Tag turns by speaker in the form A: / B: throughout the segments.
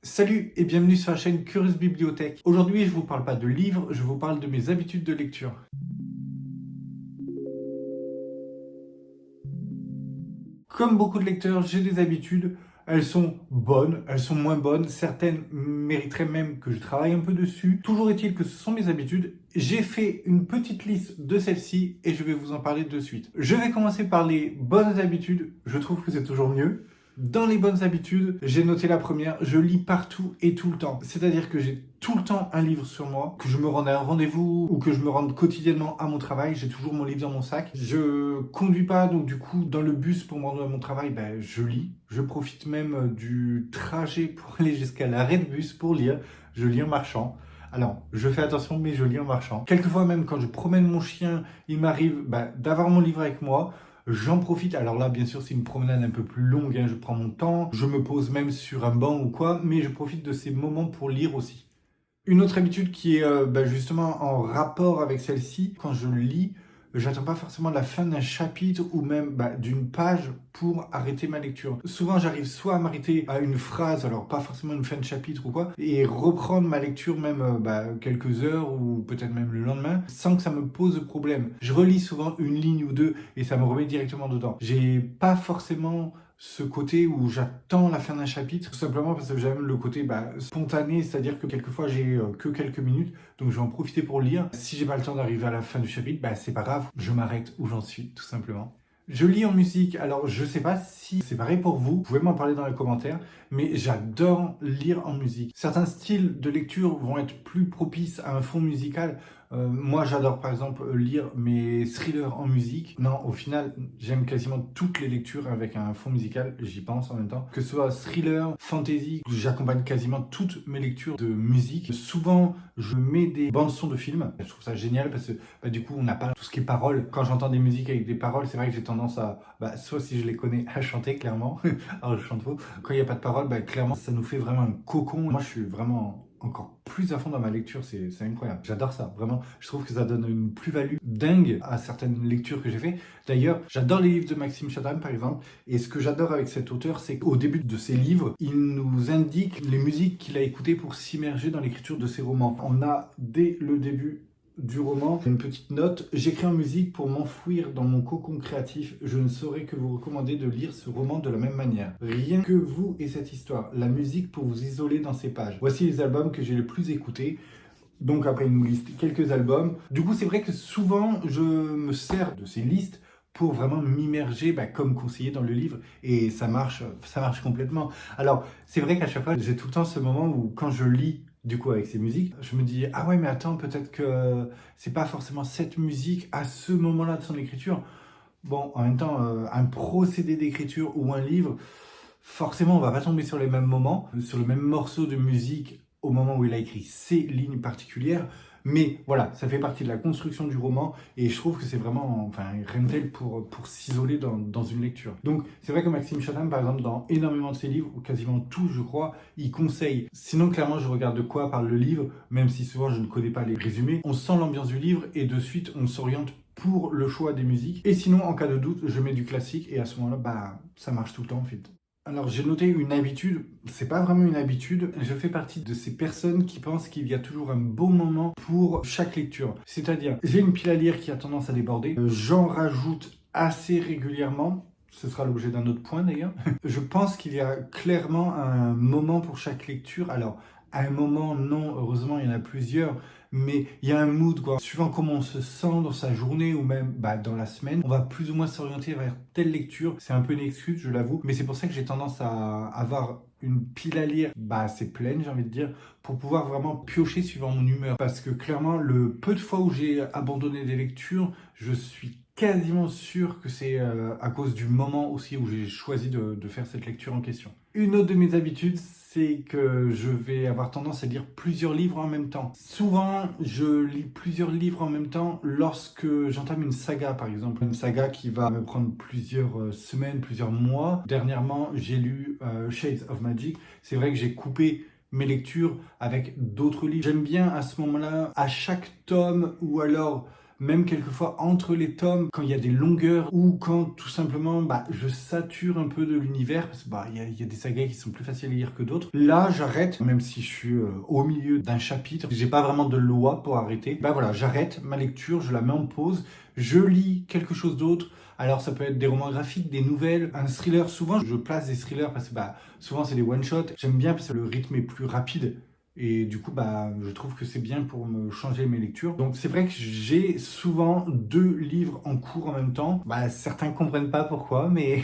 A: Salut et bienvenue sur la chaîne Curieuse Bibliothèque. Aujourd'hui, je vous parle pas de livres, je vous parle de mes habitudes de lecture. Comme beaucoup de lecteurs, j'ai des habitudes. Elles sont bonnes, elles sont moins bonnes. Certaines mériteraient même que je travaille un peu dessus. Toujours est-il que ce sont mes habitudes. J'ai fait une petite liste de celles-ci et je vais vous en parler de suite. Je vais commencer par les bonnes habitudes. Je trouve que c'est toujours mieux. Dans les bonnes habitudes, j'ai noté la première, je lis partout et tout le temps. C'est-à-dire que j'ai tout le temps un livre sur moi, que je me rende à un rendez-vous ou que je me rende quotidiennement à mon travail, j'ai toujours mon livre dans mon sac. Je conduis pas, donc du coup, dans le bus pour me rendre à mon travail, je lis. Je profite même du trajet pour aller jusqu'à l'arrêt de bus pour lire. Je lis en marchant. Alors, je fais attention, mais je lis en marchant. Quelquefois même, quand je promène mon chien, il m'arrive d'avoir mon livre avec moi. J'en profite, alors là bien sûr c'est une promenade un peu plus longue, je prends mon temps, je me pose même sur un banc ou quoi, mais je profite de ces moments pour lire aussi. Une autre habitude qui est justement en rapport avec celle-ci, quand je lis, j'attends pas forcément la fin d'un chapitre ou même d'une page pour arrêter ma lecture. Souvent j'arrive soit à m'arrêter à une phrase, alors pas forcément une fin de chapitre ou quoi, et reprendre ma lecture même quelques heures ou peut-être même le lendemain, sans que ça me pose problème. Je relis souvent une ligne ou deux et ça me remet directement dedans. J'ai pas forcément ce côté où j'attends la fin d'un chapitre, tout simplement parce que j'aime le côté spontané, c'est-à-dire que quelquefois j'ai que quelques minutes, donc je vais en profiter pour lire. Si j'ai pas le temps d'arriver à la fin du chapitre, c'est pas grave, je m'arrête où j'en suis, tout simplement. Je lis en musique, alors je sais pas si c'est pareil pour vous, vous pouvez m'en parler dans les commentaires, mais j'adore lire en musique. Certains styles de lecture vont être plus propices à un fond musical. Moi j'adore par exemple lire mes thrillers en musique. Non, au final, j'aime quasiment toutes les lectures avec un fond musical, j'y pense en même temps. Que ce soit thriller, fantasy, j'accompagne quasiment toutes mes lectures de musique. Souvent, je mets des bandes son de films. Je trouve ça génial parce que du coup, on n'a pas tout ce qui est paroles. Quand j'entends des musiques avec des paroles, c'est vrai que j'ai tendance à, soit si je les connais, à chanter clairement. Alors je chante faux. Quand il n'y a pas de paroles, clairement, ça nous fait vraiment un cocon. Moi, je suis vraiment encore plus à fond dans ma lecture, c'est incroyable. J'adore ça, vraiment. Je trouve que ça donne une plus-value dingue à certaines lectures que j'ai fait. D'ailleurs, j'adore les livres de Maxime Chatham, par exemple. Et ce que j'adore avec cet auteur, c'est qu'au début de ses livres, il nous indique les musiques qu'il a écoutées pour s'immerger dans l'écriture de ses romans. On a, dès le début du roman, une petite note. J'écris en musique pour m'enfouir dans mon cocon créatif. Je ne saurais que vous recommander de lire ce roman de la même manière. Rien que vous et cette histoire. La musique pour vous isoler dans ces pages. Voici les albums que j'ai le plus écoutés. Donc après, il nous liste quelques albums. Du coup, c'est vrai que souvent, je me sers de ces listes pour vraiment m'immerger comme conseillé dans le livre. Et ça marche complètement. Alors, c'est vrai qu'à chaque fois, j'ai tout le temps ce moment où quand je lis du coup avec ces musiques, je me dis ah ouais mais attends, peut-être que c'est pas forcément cette musique à ce moment-là de son écriture. Bon, en même temps, un procédé d'écriture ou un livre, forcément on va pas tomber sur les mêmes moments, sur le même morceau de musique au moment où il a écrit ces lignes particulières. Mais voilà, ça fait partie de la construction du roman et je trouve que c'est vraiment rien de tel pour s'isoler dans une lecture. Donc c'est vrai que Maxime Chatham, par exemple, dans énormément de ses livres, ou quasiment tous je crois, il conseille. Sinon clairement je regarde de quoi parle le livre, même si souvent je ne connais pas les résumés. On sent l'ambiance du livre et de suite on s'oriente pour le choix des musiques. Et sinon en cas de doute, je mets du classique et à ce moment-là, ça marche tout le temps en fait. Alors j'ai noté une habitude, c'est pas vraiment une habitude, je fais partie de ces personnes qui pensent qu'il y a toujours un bon moment pour chaque lecture. C'est-à-dire, j'ai une pile à lire qui a tendance à déborder, j'en rajoute assez régulièrement, ce sera l'objet d'un autre point d'ailleurs. Je pense qu'il y a clairement un moment pour chaque lecture. Alors, à un moment, non, heureusement, il y en a plusieurs, mais il y a un mood, quoi. Suivant comment on se sent dans sa journée ou même dans la semaine, on va plus ou moins s'orienter vers telle lecture. C'est un peu une excuse, je l'avoue, mais c'est pour ça que j'ai tendance à avoir une pile à lire assez pleine, j'ai envie de dire, pour pouvoir vraiment piocher suivant mon humeur. Parce que clairement, le peu de fois où j'ai abandonné des lectures, je suis quasiment sûr que c'est à cause du moment aussi où j'ai choisi de faire cette lecture en question. Une autre de mes habitudes, c'est que je vais avoir tendance à lire plusieurs livres en même temps. Souvent, je lis plusieurs livres en même temps lorsque j'entame une saga, par exemple. Une saga qui va me prendre plusieurs semaines, plusieurs mois. Dernièrement, j'ai lu Shades of Magic. C'est vrai que j'ai coupé mes lectures avec d'autres livres. J'aime bien à ce moment-là, à chaque tome ou alors même quelquefois entre les tomes, quand il y a des longueurs ou quand tout simplement je sature un peu de l'univers, parce que y a des sagas qui sont plus faciles à lire que d'autres. Là, j'arrête, même si je suis au milieu d'un chapitre, j'ai pas vraiment de loi pour arrêter. Voilà, j'arrête ma lecture, je la mets en pause, je lis quelque chose d'autre. Alors ça peut être des romans graphiques, des nouvelles, un thriller. Souvent, je place des thrillers parce que souvent c'est des one-shots. J'aime bien parce que le rythme est plus rapide. Et du coup, je trouve que c'est bien pour me changer mes lectures. Donc c'est vrai que j'ai souvent 2 livres en cours en même temps. Certains comprennent pas pourquoi, mais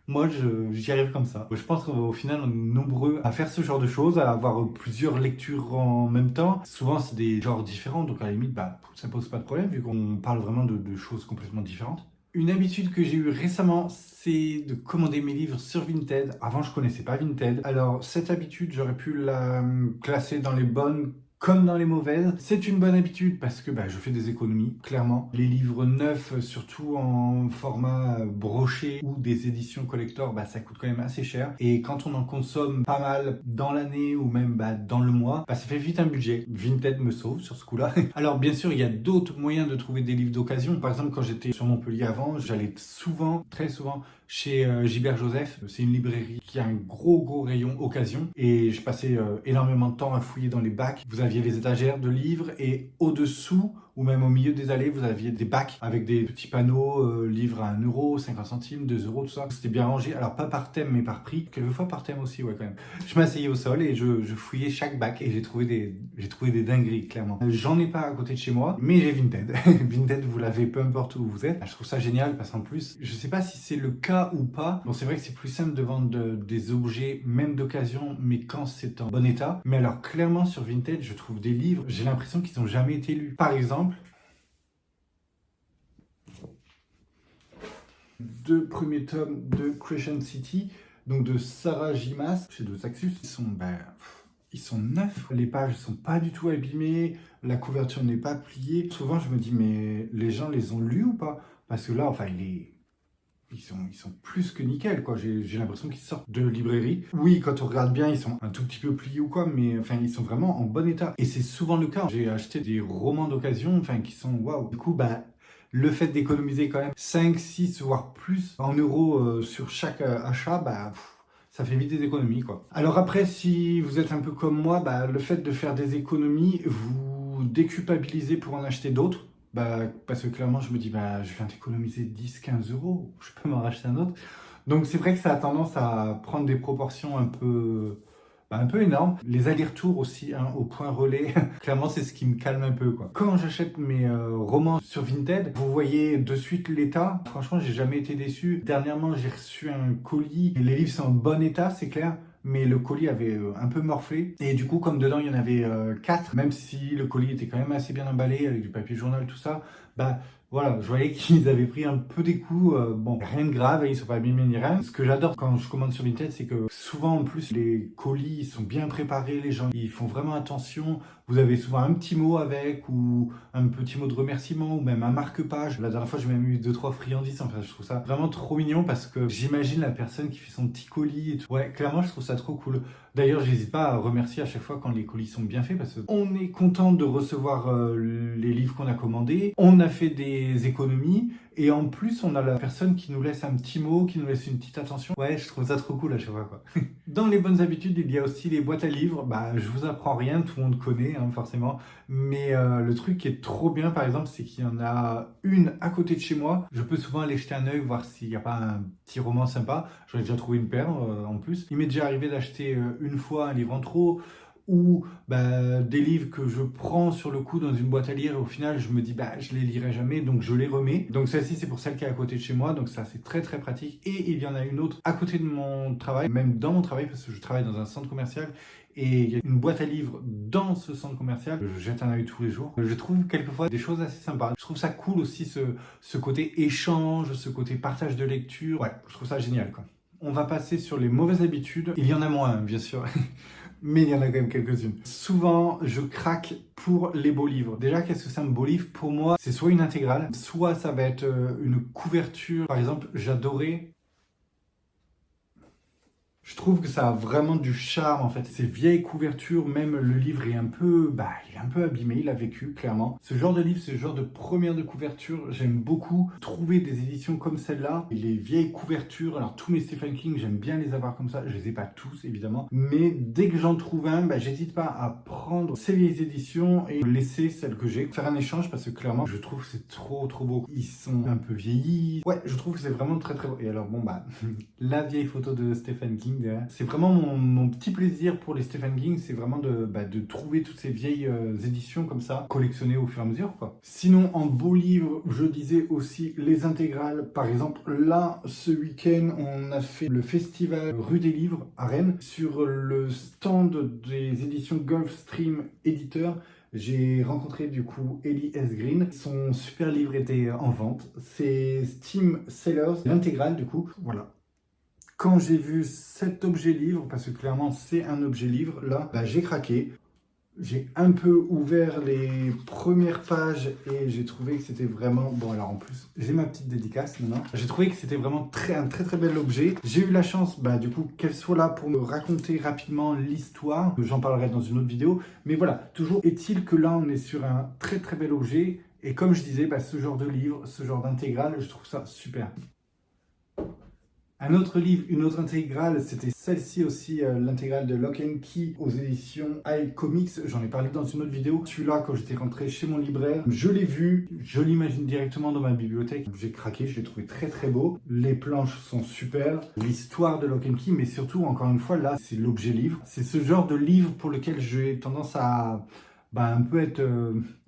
A: moi j'y arrive comme ça. Je pense qu'au final, on est nombreux à faire ce genre de choses, à avoir plusieurs lectures en même temps. Souvent, c'est des genres différents, donc à la limite, ça pose pas de problème vu qu'on parle vraiment de choses complètement différentes. Une habitude que j'ai eue récemment, c'est de commander mes livres sur Vinted. Avant, je connaissais pas Vinted. Alors, cette habitude, j'aurais pu la classer dans les bonnes comme dans les mauvaises. C'est une bonne habitude parce que je fais des économies, clairement. Les livres neufs, surtout en format broché ou des éditions collector, ça coûte quand même assez cher. Et quand on en consomme pas mal dans l'année ou même dans le mois, ça fait vite un budget. Vinted me sauve sur ce coup-là. Alors bien sûr, il y a d'autres moyens de trouver des livres d'occasion. Par exemple, quand j'étais sur Montpellier avant, j'allais souvent, très souvent, chez Gilbert Joseph. C'est une librairie qui a un gros rayon occasion et je passais énormément de temps à fouiller dans les bacs. Vous aviez les étagères de livres et au-dessous ou même au milieu des allées, vous aviez des bacs avec des petits panneaux, livres à 1 euro, 50 centimes, 2 euros, tout ça. C'était bien rangé. Alors pas par thème mais par prix. Quelquefois par thème aussi, ouais quand même. Je m'asseyais au sol et je fouillais chaque bac et j'ai trouvé des dingueries, clairement. J'en ai pas à côté de chez moi, mais j'ai Vinted. Vinted, vous l'avez peu importe où vous êtes. Je trouve ça génial parce qu'en plus, je sais pas si c'est le cas ou pas. Bon, c'est vrai que c'est plus simple de vendre des objets, même d'occasion, mais quand c'est en bon état. Mais alors, clairement, sur Vinted, je trouve des livres, j'ai l'impression qu'ils n'ont jamais été lus. Par exemple, 2 premiers tomes de Crescent City, donc de Sarah J. Maas, chez De Saxus. Ils sont neufs. Les pages sont pas du tout abîmées, la couverture n'est pas pliée. Souvent, je me dis, mais les gens les ont lus ou pas? Parce que là, ils sont plus que nickel, quoi. J'ai l'impression qu'ils sortent de librairie. Oui, quand on regarde bien, ils sont un tout petit peu pliés ou quoi, mais ils sont vraiment en bon état. Et c'est souvent le cas. J'ai acheté des romans d'occasion, qui sont waouh. Du coup, le fait d'économiser quand même 5, 6, voire plus en euros sur chaque achat, ça fait vite des économies, quoi. Alors après, si vous êtes un peu comme moi, le fait de faire des économies, vous déculpabilisez pour en acheter d'autres. Parce que clairement, je me dis, je viens d'économiser 10, 15 euros, je peux m'en racheter un autre. Donc c'est vrai que ça a tendance à prendre des proportions un peu énormes. Les allers-retours aussi, hein, au point relais, clairement c'est ce qui me calme un peu, quoi. Quand j'achète mes romans sur Vinted, vous voyez de suite l'état. Franchement, j'ai jamais été déçu. Dernièrement, j'ai reçu un colis. Les livres sont en bon état, c'est clair. Mais le colis avait un peu morflé. Et du coup, comme dedans, il y en avait 4, même si le colis était quand même assez bien emballé, avec du papier journal, tout ça, voilà, je voyais qu'ils avaient pris un peu des coups. Bon, rien de grave, ils sont pas abîmés ni rien. Ce que j'adore quand je commande sur Vinted, c'est que souvent, en plus, les colis sont bien préparés, les gens, ils font vraiment attention. Vous avez souvent un petit mot avec, ou un petit mot de remerciement, ou même un marque-page. La dernière fois, j'ai même eu 2-3 friandises. Je trouve ça vraiment trop mignon parce que j'imagine la personne qui fait son petit colis et tout. Ouais, clairement, je trouve ça trop cool. D'ailleurs, j'hésite pas à remercier à chaque fois quand les colis sont bien faits parce qu'on est content de recevoir les livres qu'on a commandés. On a fait des économies et en plus, on a la personne qui nous laisse un petit mot, qui nous laisse une petite attention. Ouais, je trouve ça trop cool à chaque fois, quoi. Dans les bonnes habitudes, il y a aussi les boîtes à livres. Je vous apprends rien, tout le monde connaît, hein, forcément. Mais le truc qui est trop bien, par exemple, c'est qu'il y en a une à côté de chez moi. Je peux souvent aller jeter un œil, voir s'il n'y a pas un petit roman sympa. J'en ai déjà trouvé une paire en plus. Il m'est déjà arrivé d'acheter une fois un livre en trop, ou des livres que je prends sur le coup dans une boîte à lire et au final je me dis je les lirai jamais, donc je les remets. Donc celle-ci c'est pour celle qui est à côté de chez moi, donc ça c'est très très pratique. Et il y en a une autre à côté de mon travail, même dans mon travail parce que je travaille dans un centre commercial et il y a une boîte à livres dans ce centre commercial. Je jette un œil tous les jours. Je trouve quelquefois des choses assez sympas. Je trouve ça cool aussi ce côté échange, ce côté partage de lecture. Ouais, je trouve ça génial, quoi. On va passer sur les mauvaises habitudes. Il y en a moins, bien sûr. Mais il y en a quand même quelques-unes. Souvent, je craque pour les beaux livres. Déjà, qu'est-ce que c'est un beau livre? Pour moi, c'est soit une intégrale, soit ça va être une couverture. Par exemple, j'adorais Je trouve que ça a vraiment du charme en fait. Ces vieilles couvertures, même le livre est un peu, il est un peu abîmé, il a vécu clairement. Ce genre de livre, ce genre de première de couverture, j'aime beaucoup trouver des éditions comme celle-là. Et les vieilles couvertures, alors tous mes Stephen King, j'aime bien les avoir comme ça. Je les ai pas tous évidemment, mais dès que j'en trouve un, j'hésite pas à prendre ces vieilles éditions et laisser celles que j'ai, faire un échange parce que clairement, je trouve que c'est trop beau. Ils sont un peu vieillis. Ouais, je trouve que c'est vraiment très beau. Et alors bon la vieille photo de Stephen King. C'est vraiment mon petit plaisir pour les Stephen King, c'est vraiment de trouver toutes ces vieilles éditions comme ça, collectionnées au fur et à mesure, quoi. Sinon, en beau livre, je disais aussi les intégrales. Par exemple, là, ce week-end, on a fait le festival rue des Livres à Rennes. Sur le stand des éditions Gulfstream Éditeur, j'ai rencontré du coup Ellie S. Green. Son super livre était en vente. C'est Steam Sellers, l'intégrale du coup. Voilà. Quand j'ai vu cet objet livre, parce que clairement c'est un objet livre, là, j'ai craqué. J'ai un peu ouvert les premières pages et j'ai trouvé que c'était vraiment... Bon alors en plus, j'ai ma petite dédicace maintenant. J'ai trouvé que c'était vraiment un très bel objet. J'ai eu la chance du coup qu'elle soit là pour me raconter rapidement l'histoire. J'en parlerai dans une autre vidéo. Mais voilà, toujours est-il que là on est sur un très bel objet. Et comme je disais, ce genre de livre, ce genre d'intégrale, je trouve ça super. Un autre livre, une autre intégrale, c'était celle-ci aussi, l'intégrale de Lock and Key aux éditions iComics. J'en ai parlé dans une autre vidéo. Celui-là, quand j'étais rentré chez mon libraire, je l'ai vu, je l'imagine directement dans ma bibliothèque. J'ai craqué, je l'ai trouvé très beau. Les planches sont super. L'histoire de Lock and Key, mais surtout, encore une fois, là, c'est l'objet livre. C'est ce genre de livre pour lequel j'ai tendance à un peu être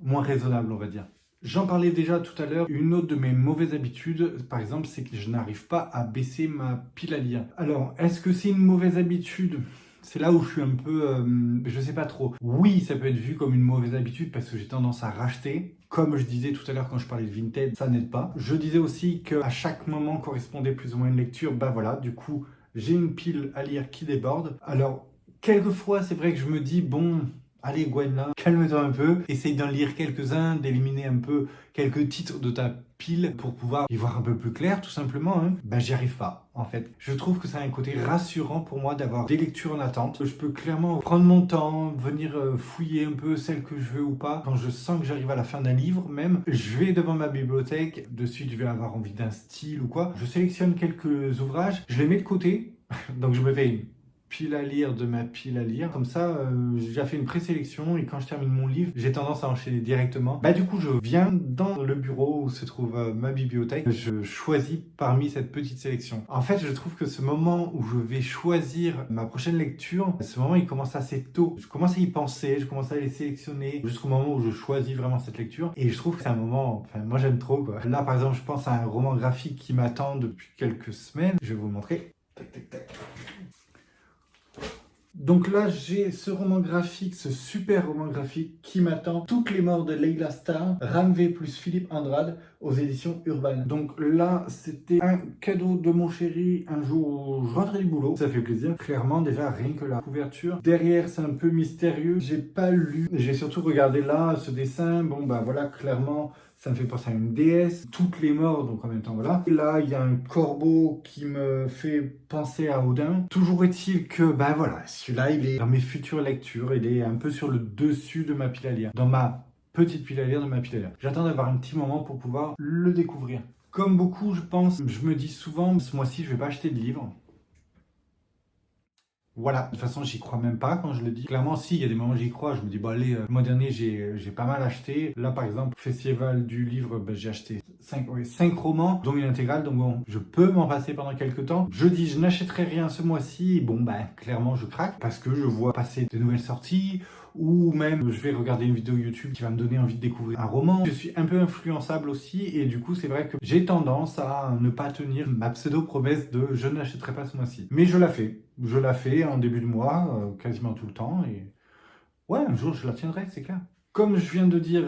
A: moins raisonnable, on va dire. J'en parlais déjà tout à l'heure, une autre de mes mauvaises habitudes, par exemple, c'est que je n'arrive pas à baisser ma pile à lire. Alors, est-ce que c'est une mauvaise habitude ? C'est là où je suis un peu... je sais pas trop. Oui, ça peut être vu comme une mauvaise habitude parce que j'ai tendance à racheter. Comme je disais tout à l'heure quand je parlais de Vinted, ça n'aide pas. Je disais aussi qu'à chaque moment correspondait plus ou moins une lecture. Voilà, du coup, j'ai une pile à lire qui déborde. Alors, quelquefois, c'est vrai que je me dis, bon... Allez Gwen, là, calme-toi un peu, essaye d'en lire quelques-uns, d'éliminer un peu quelques titres de ta pile pour pouvoir y voir un peu plus clair, tout simplement. J'y arrive pas, en fait. Je trouve que ça a un côté rassurant pour moi d'avoir des lectures en attente. Je peux clairement prendre mon temps, venir fouiller un peu celles que je veux ou pas. Quand je sens que j'arrive à la fin d'un livre, même, je vais devant ma bibliothèque, de suite je vais avoir envie d'un style ou quoi. Je sélectionne quelques ouvrages, je les mets de côté, donc je me fais une pile à lire de ma pile à lire. Comme ça, j'ai déjà fait une présélection et quand je termine mon livre, j'ai tendance à enchaîner directement. Du coup, je viens dans le bureau où se trouve ma bibliothèque. Je choisis parmi cette petite sélection. En fait, je trouve que ce moment où je vais choisir ma prochaine lecture, ce moment, il commence assez tôt. Je commence à y penser, je commence à les sélectionner jusqu'au moment où je choisis vraiment cette lecture. Et je trouve que c'est un moment, moi j'aime trop, quoi. Là, par exemple, je pense à un roman graphique qui m'attend depuis quelques semaines. Je vais vous le montrer. Tac, tac, tac. Donc là, j'ai ce roman graphique, ce super roman graphique qui m'attend. Toutes les morts de Leila Starr, Ranvé plus Philippe Andrade aux éditions Urban. Donc là, c'était un cadeau de mon chéri un jour où je rentrais du boulot. Ça fait plaisir. Clairement, déjà, rien que la couverture. Derrière, c'est un peu mystérieux. J'ai pas lu. J'ai surtout regardé là, ce dessin. Voilà, clairement... Ça me fait penser à une déesse, toutes les morts, donc en même temps, voilà. Et là, il y a un corbeau qui me fait penser à Odin. Toujours est-il que, voilà, celui-là, il est dans mes futures lectures, il est un peu sur le dessus de ma pile à lire, dans ma petite pile à lire, de ma pile à lire. J'attends d'avoir un petit moment pour pouvoir le découvrir. Comme beaucoup, je pense, je me dis souvent, ce mois-ci, je vais pas acheter de livres. Voilà, de toute façon, j'y crois même pas quand je le dis. Clairement, si, il y a des moments où j'y crois. Je me dis, allez, le mois dernier, j'ai pas mal acheté. Là, par exemple, Festival du livre, j'ai acheté 5 romans, dont une intégrale. Donc bon, je peux m'en passer pendant quelques temps. Je dis, je n'achèterai rien ce mois-ci. Clairement, je craque parce que je vois passer de nouvelles sorties ou même je vais regarder une vidéo YouTube qui va me donner envie de découvrir un roman. Je suis un peu influençable aussi et du coup, c'est vrai que j'ai tendance à ne pas tenir ma pseudo-promesse de je n'achèterai pas ce mois-ci. Mais je la fais. Je la fais en début de mois, quasiment tout le temps. Et ouais, un jour, je la tiendrai, c'est clair. Comme je viens de dire,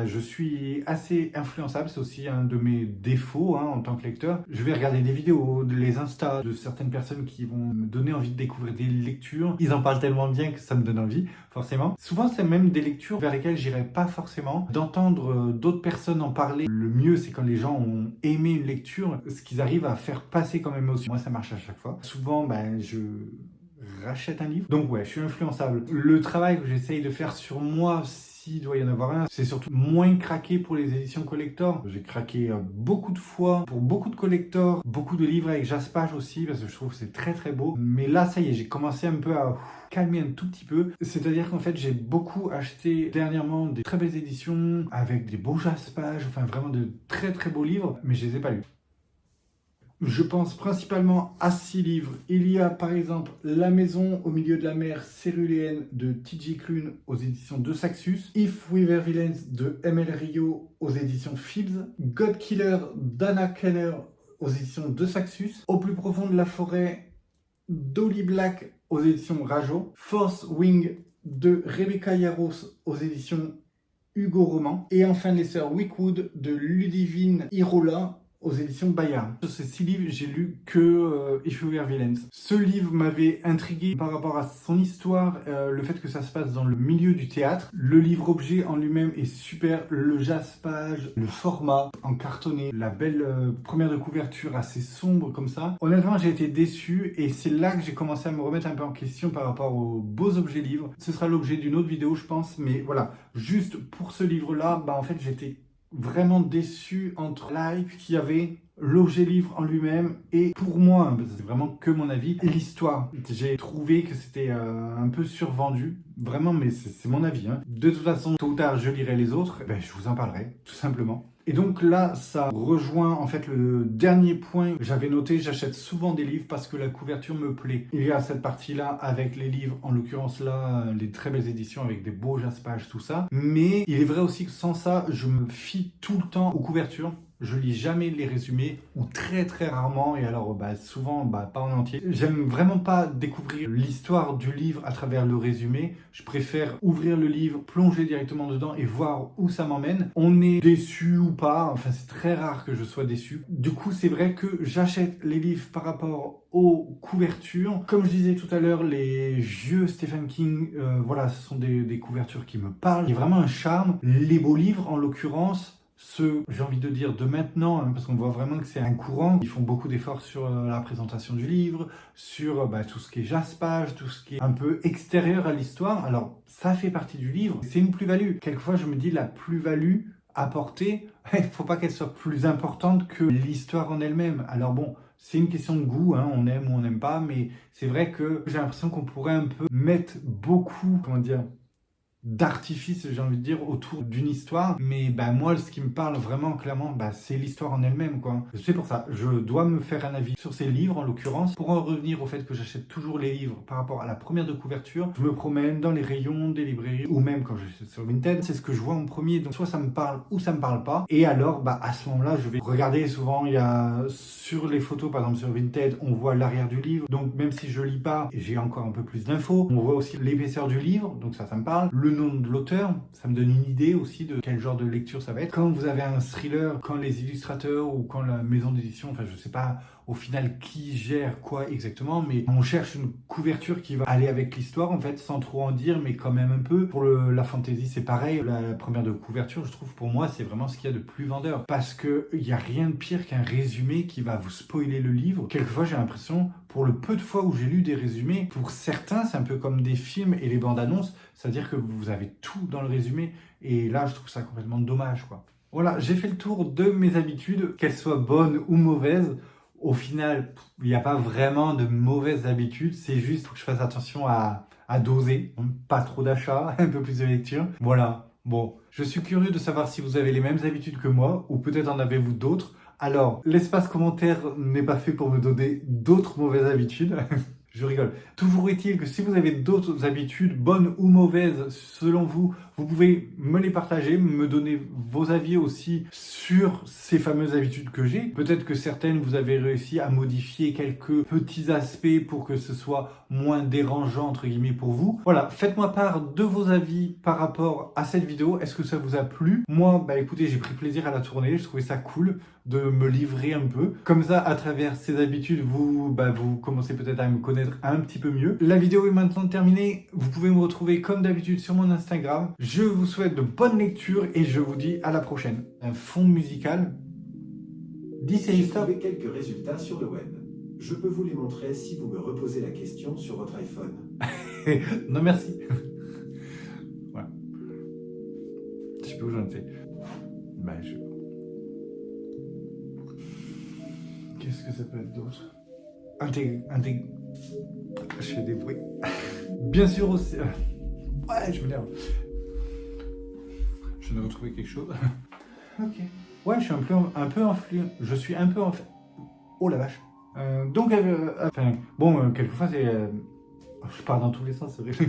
A: je suis assez influençable, c'est aussi un de mes défauts hein, en tant que lecteur. Je vais regarder des vidéos, les Insta de certaines personnes qui vont me donner envie de découvrir des lectures. Ils en parlent tellement bien que ça me donne envie, forcément. Souvent, c'est même des lectures vers lesquelles j'irai pas forcément. D'entendre d'autres personnes en parler, le mieux, c'est quand les gens ont aimé une lecture, ce qu'ils arrivent à faire passer comme émotion. Moi, ça marche à chaque fois. Souvent, je rachète un livre. Donc ouais, je suis influençable. Le travail que j'essaye de faire sur moi, s'il doit y en avoir un, c'est surtout moins craquer pour les éditions collector. J'ai craqué beaucoup de fois pour beaucoup de collectors, beaucoup de livres avec Jaspage aussi, parce que je trouve que c'est très très beau. Mais là, ça y est, j'ai commencé un peu à calmer un tout petit peu. C'est-à-dire qu'en fait, j'ai beaucoup acheté dernièrement des très belles éditions avec des beaux Jaspage, enfin vraiment de très très beaux livres, mais je les ai pas lus. Je pense principalement à 6 livres. Il y a par exemple La maison au milieu de la mer céruléenne de T.J. Klune aux éditions de Saxus, If We Were Villains de M.L. Rio aux éditions Phibbs, God Killer d'Anna Keller aux éditions de Saxus, Au plus profond de la forêt d'Holly Black aux éditions Rajo, Force Wing de Rebecca Yarros aux éditions Hugo Roman, et enfin Les Sœurs Wickwood de Ludivine Irola aux éditions Bayard. Sur ces 6 livres, j'ai lu que If You Were Villains. Ce livre m'avait intrigué par rapport à son histoire, le fait que ça se passe dans le milieu du théâtre. Le livre-objet en lui-même est super, le jaspage, le format en cartonné, la belle première de couverture assez sombre comme ça. Honnêtement, j'ai été déçu et c'est là que j'ai commencé à me remettre un peu en question par rapport aux beaux objets livres. Ce sera l'objet d'une autre vidéo, je pense, mais voilà, juste pour ce livre-là, en fait, j'étais vraiment déçu entre l'hype qu'il y avait, l'objet livre en lui-même et pour moi, c'est vraiment que mon avis, l'histoire. J'ai trouvé que c'était un peu survendu, vraiment, mais c'est mon avis. Hein. De toute façon, tôt ou tard, je lirai les autres, je vous en parlerai, tout simplement. Et donc là, ça rejoint en fait le dernier point que j'avais noté. J'achète souvent des livres parce que la couverture me plaît. Il y a cette partie-là avec les livres, en l'occurrence là, les très belles éditions avec des beaux jaspages, tout ça. Mais il est vrai aussi que sans ça, je me fie tout le temps aux couvertures. Je lis jamais les résumés ou très très rarement et alors souvent pas en entier. J'aime vraiment pas découvrir l'histoire du livre à travers le résumé. Je préfère ouvrir le livre, plonger directement dedans et voir où ça m'emmène. On est déçu ou pas, enfin c'est très rare que je sois déçu. Du coup c'est vrai que j'achète les livres par rapport aux couvertures. Comme je disais tout à l'heure, les vieux Stephen King, voilà, ce sont des couvertures qui me parlent. Il y a vraiment un charme. Les beaux livres en l'occurrence, ceux, j'ai envie de dire, de maintenant, hein, parce qu'on voit vraiment que c'est un courant. Ils font beaucoup d'efforts sur la présentation du livre, sur tout ce qui est jaspage, tout ce qui est un peu extérieur à l'histoire. Alors, ça fait partie du livre. C'est une plus-value. Quelquefois, je me dis, la plus-value apportée, il ne faut pas qu'elle soit plus importante que l'histoire en elle-même. Alors bon, c'est une question de goût, hein, on aime ou on n'aime pas, mais c'est vrai que j'ai l'impression qu'on pourrait un peu mettre beaucoup, comment dire, d'artifice, j'ai envie de dire, autour d'une histoire. Mais moi, ce qui me parle vraiment clairement, c'est l'histoire en elle-même, quoi. C'est pour ça, je dois me faire un avis sur ces livres, en l'occurrence. Pour en revenir au fait que j'achète toujours les livres par rapport à la première de couverture, je me promène dans les rayons des librairies, ou même quand je suis sur Vinted, c'est ce que je vois en premier. Donc soit ça me parle ou ça me parle pas. Et alors, à ce moment-là, je vais regarder. Souvent, il y a sur les photos, par exemple sur Vinted, on voit l'arrière du livre. Donc même si je lis pas, j'ai encore un peu plus d'infos. On voit aussi l'épaisseur du livre, donc ça me parle. Le nom de l'auteur, ça me donne une idée aussi de quel genre de lecture ça va être. Quand vous avez un thriller, quand les illustrateurs ou quand la maison d'édition, enfin je sais pas au final qui gère quoi exactement, mais on cherche une couverture qui va aller avec l'histoire en fait, sans trop en dire, mais quand même un peu. Pour la fantasy, c'est pareil. La première de couverture, je trouve pour moi, c'est vraiment ce qu'il y a de plus vendeur, parce que il y a rien de pire qu'un résumé qui va vous spoiler le livre. Quelquefois, j'ai l'impression, pour le peu de fois où j'ai lu des résumés, pour certains, c'est un peu comme des films et les bandes annonces, c'est-à-dire que vous avez tout dans le résumé, et là, je trouve ça complètement dommage, quoi. Voilà, j'ai fait le tour de mes habitudes, qu'elles soient bonnes ou mauvaises. Au final, il n'y a pas vraiment de mauvaises habitudes, c'est juste que je fasse attention à doser, pas trop d'achats, un peu plus de lecture. Voilà, bon, je suis curieux de savoir si vous avez les mêmes habitudes que moi, ou peut-être en avez-vous d'autres. Alors, l'espace commentaire n'est pas fait pour me donner d'autres mauvaises habitudes. Je rigole. Toujours est-il que si vous avez d'autres habitudes, bonnes ou mauvaises, selon vous, vous pouvez me les partager, me donner vos avis aussi sur ces fameuses habitudes que j'ai. Peut-être que certaines, vous avez réussi à modifier quelques petits aspects pour que ce soit moins dérangeant, entre guillemets, pour vous. Voilà, faites-moi part de vos avis par rapport à cette vidéo. Est-ce que ça vous a plu? Moi, bah écoutez, j'ai pris plaisir à la tourner. Je trouvais ça cool de me livrer un peu. Comme ça, à travers ces habitudes, vous commencez peut-être à me connaître un petit peu mieux. La vidéo est maintenant terminée. Vous pouvez me retrouver comme d'habitude sur mon Instagram. Je vous souhaite de bonnes lectures et je vous dis à la prochaine. Un fond musical.
B: J'ai trouvé quelques résultats sur le web. Je peux vous les montrer si vous me reposez la question sur votre iPhone.
A: Non, merci. Voilà. Je sais pas où j'en étais. Qu'est-ce que ça peut être d'autre? Je fais des bruits. Bien sûr aussi. Ouais, je m'énerve. Je viens de retrouver quelque chose. Ok. Ouais, je suis un peu influent. Je suis un peu oh la vache. Donc, quelquefois, c'est. Je pars dans tous les sens, c'est vrai.